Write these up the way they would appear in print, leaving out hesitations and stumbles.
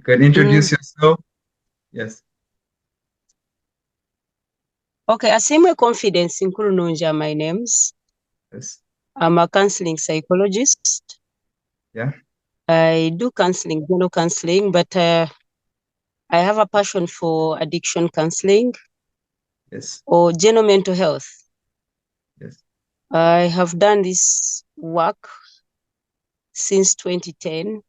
You can introduce yourself. Yes. Okay, Asiimwe Confidence Nkurununja, my name's. Yes. I'm a counseling psychologist. Yeah. I do counseling, general counseling, but I have a passion for addiction counseling. Yes. Or general mental health. Yes. I have done this work since 2010,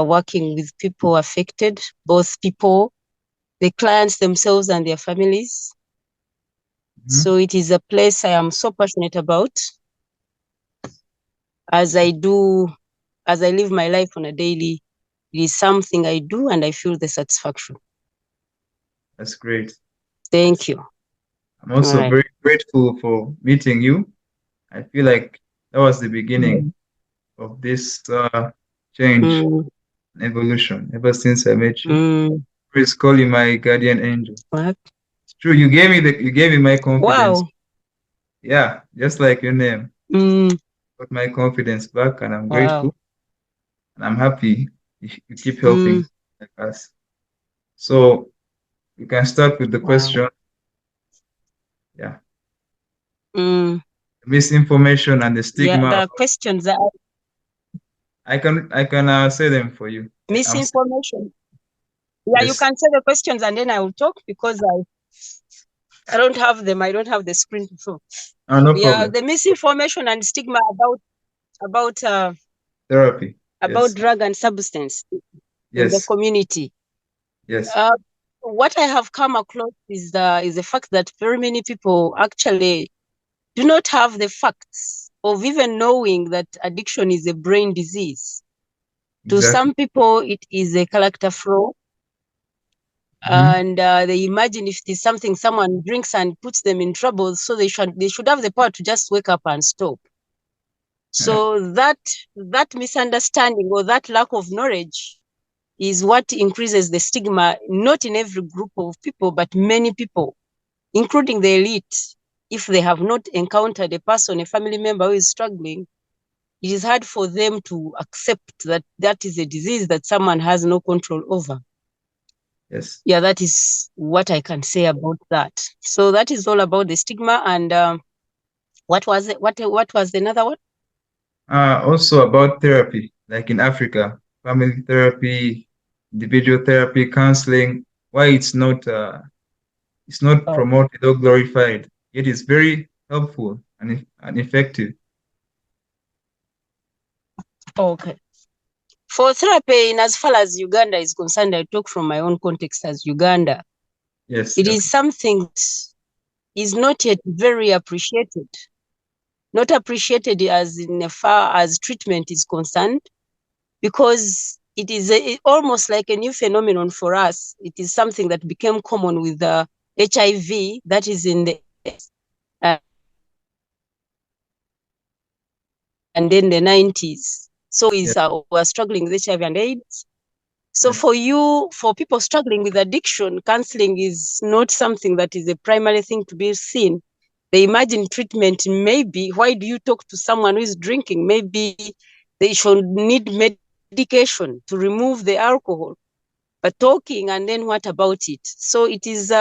working with people affected, both people, the clients themselves and their families. So it is a place I am so passionate about as I live my life on a daily. It is something I do and I feel the satisfaction. That's great. Thank you. I'm also very grateful for meeting you. I feel like that was the beginning of this change and evolution ever since I met you. Please call you my guardian angel. What? It's true. You gave me my confidence. Wow. Yeah, just like your name. Got my confidence back, and I'm grateful. And I'm happy you keep helping like us. So you can start with the question. Yeah. Misinformation and the stigma. Yeah, the questions are. I can say them for you. Misinformation. Yeah, yes. You can say the questions and then I will talk because I don't have them. I don't have the screen to show. Oh, no problem. The misinformation and stigma about therapy, about drug and substance in the community. Yes. What I have come across is the fact that very many people actually do not have the facts of even knowing that addiction is a brain disease. Exactly. To some people, it is a character flaw. And they imagine if it is something someone drinks and puts them in trouble, so they should have the power to just wake up and stop. So that misunderstanding or that lack of knowledge is what increases the stigma, not in every group of people, but many people, including the elite. If they have not encountered a person, a family member who is struggling, it is hard for them to accept that that is a disease that someone has no control over. Yes. Yeah, that is what I can say about that. So that is all about the stigma. And what was it? What was another one? Also about therapy, like in Africa, family therapy, individual therapy, counseling. Why it's not promoted or glorified. It is very helpful and effective. Okay. For therapy, in as far as Uganda is concerned, I talk from my own context as Uganda. Yes. It is something that is not yet very appreciated. Not appreciated as in far as treatment is concerned, because it is almost like a new phenomenon for us. It is something that became common with the HIV that is in the and then the 90s. So we're struggling with HIV and AIDS. So for people struggling with addiction, counseling is not something that is a primary thing to be seen. They imagine treatment, maybe, why do you talk to someone who is drinking? Maybe they should need medication to remove the alcohol. But talking, and then what about it? So it is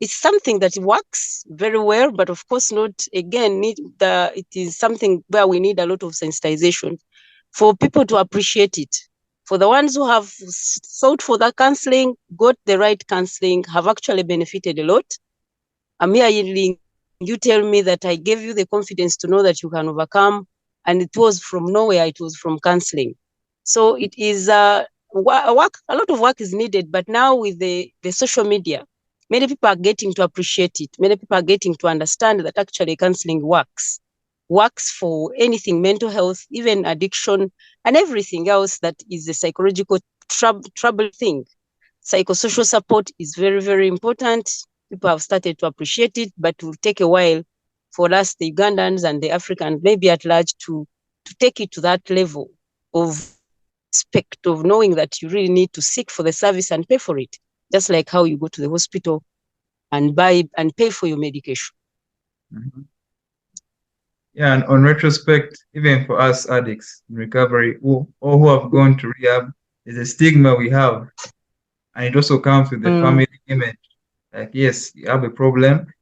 it's something that works very well, but of course not, again, it is something where we need a lot of sensitization for people to appreciate it. For the ones who have sought for that counseling, got the right counseling, have actually benefited a lot. I'm hearing you tell me that I gave you the confidence to know that you can overcome, and it was from nowhere, it was from counseling. So it is a lot of work is needed, but now with the social media, many people are getting to appreciate it. Many people are getting to understand that actually counseling works for anything, mental health, even addiction, and everything else that is a psychological trouble thing. Psychosocial support is very, very important. People have started to appreciate it, but it will take a while for us, the Ugandans and the Africans, maybe at large, to take it to that level of respect, of knowing that you really need to seek for the service and pay for it, just like how you go to the hospital and buy and pay for your medication. Yeah, and on retrospect, even for us addicts in recovery who have gone to rehab, there's a stigma we have, and it also comes with the family image. Like, yes, you have a problem,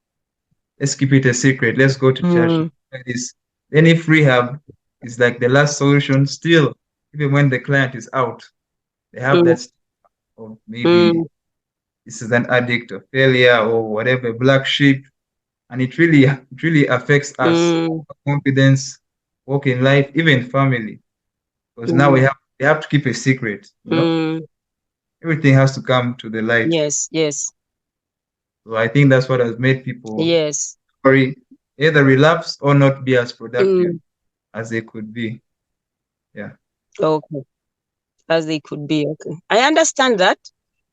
let's keep it a secret. Let's go to church. Like this. Then if rehab is like the last solution, still, even when the client is out, they have that of maybe this is an addict or failure or whatever, black sheep. And it really affects us, our confidence, work in life, even family. Because now they have to keep a secret, you know? Everything has to come to the light. Yes, yes. So I think that's what has made people Yes. either relapse or not be as productive as they could be. Yeah. Okay. As they could be. Okay. I understand that.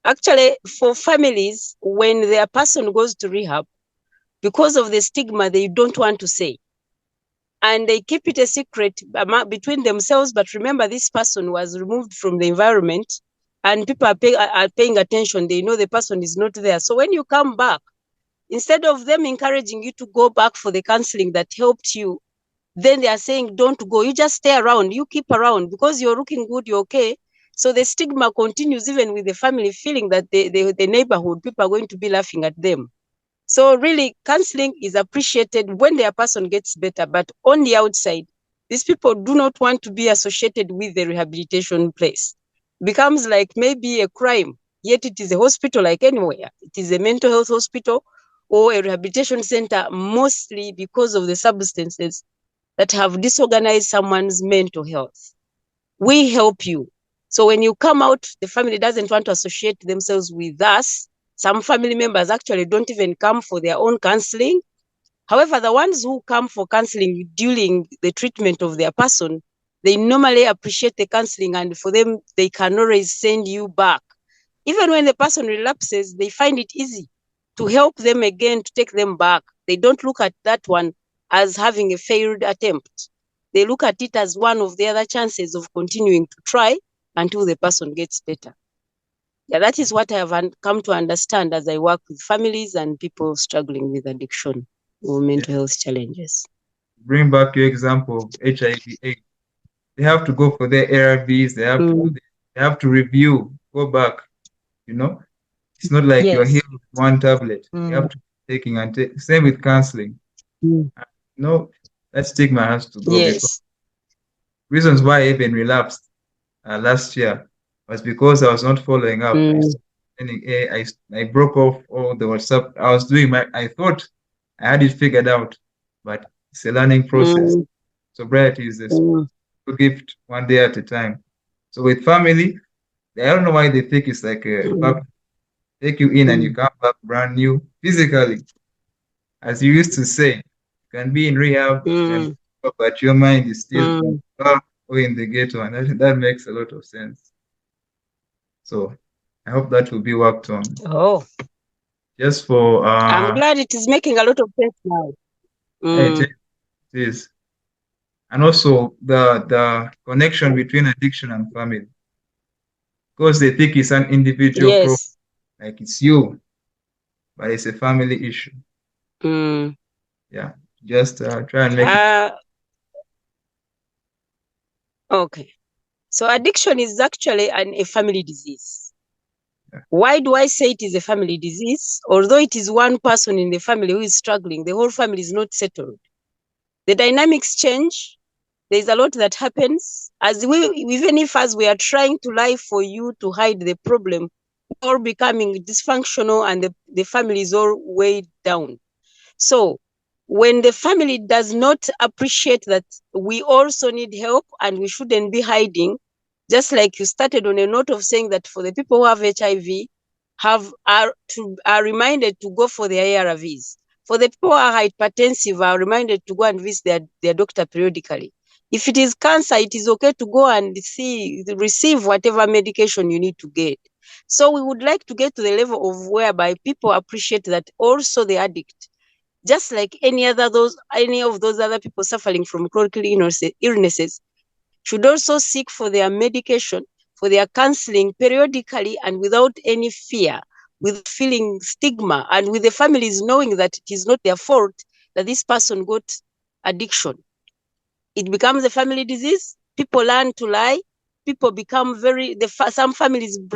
Actually, for families, when their person goes to rehab, because of the stigma, they don't want to say. And they keep it a secret between themselves. But remember, this person was removed from the environment and people are paying attention. They know the person is not there. So when you come back, instead of them encouraging you to go back for the counseling that helped you, then they are saying, don't go. You just stay around. You keep around because you're looking good. You're okay. So the stigma continues even with the family feeling that the neighborhood, people are going to be laughing at them. So really, counseling is appreciated when their person gets better. But on the outside, these people do not want to be associated with the rehabilitation place. It becomes like maybe a crime, yet it is a hospital like anywhere. It is a mental health hospital or a rehabilitation center, mostly because of the substances that have disorganized someone's mental health. We help you. So when you come out, the family doesn't want to associate themselves with us. Some family members actually don't even come for their own counseling. However, the ones who come for counseling during the treatment of their person, they normally appreciate the counseling, and for them, they can always send you back. Even when the person relapses, they find it easy to help them again, to take them back. They don't look at that one as having a failed attempt. They look at it as one of the other chances of continuing to try until the person gets better. Yeah, that is what I have come to understand as I work with families and people struggling with addiction or mental health challenges. Bring back your example of HIV/AIDS. They have to go for their ARVs. They have to review, go back. You know, it's not like you're healed with one tablet. You have to be taking and same with counseling. No, that stigma has to go. Because reasons why I even relapsed last year was because I was not following up. I broke off all the WhatsApp. I thought I had it figured out, but it's a learning process. Sobriety is a gift one day at a time. So with family, I don't know why they think it's like a take you in and you come back brand new physically. As you used to say, you can be in rehab, but your mind is still or in the ghetto, and that makes a lot of sense. So I hope that will be worked on. Oh, just for I'm glad it is making a lot of sense now. It is. And also the connection between addiction and family, because they think it's an individual problem, like it's you, but it's a family issue. Yeah, just try and make it. Okay, so addiction is actually a family disease. Why do I say it is a family disease? Although it is one person in the family who is struggling, the whole family is not settled. The dynamics change. There's a lot that happens. Even if as we are trying to lie for you to hide the problem, we're all becoming dysfunctional and the family is all weighed down. So when the family does not appreciate that we also need help and we shouldn't be hiding, just like you started on a note of saying that for the people who have HIV, are reminded to go for their ARVs. For the people who are hypertensive, are reminded to go and visit their doctor periodically. If it is cancer, it is okay to go and receive whatever medication you need to get. So we would like to get to the level of whereby people appreciate that also the addict, just like any of those other people suffering from chronic illnesses, should also seek for their medication, for their counseling periodically and without any fear, with feeling stigma, and with the families knowing that it is not their fault that this person got addiction. It becomes a family disease. People learn to lie. people become some families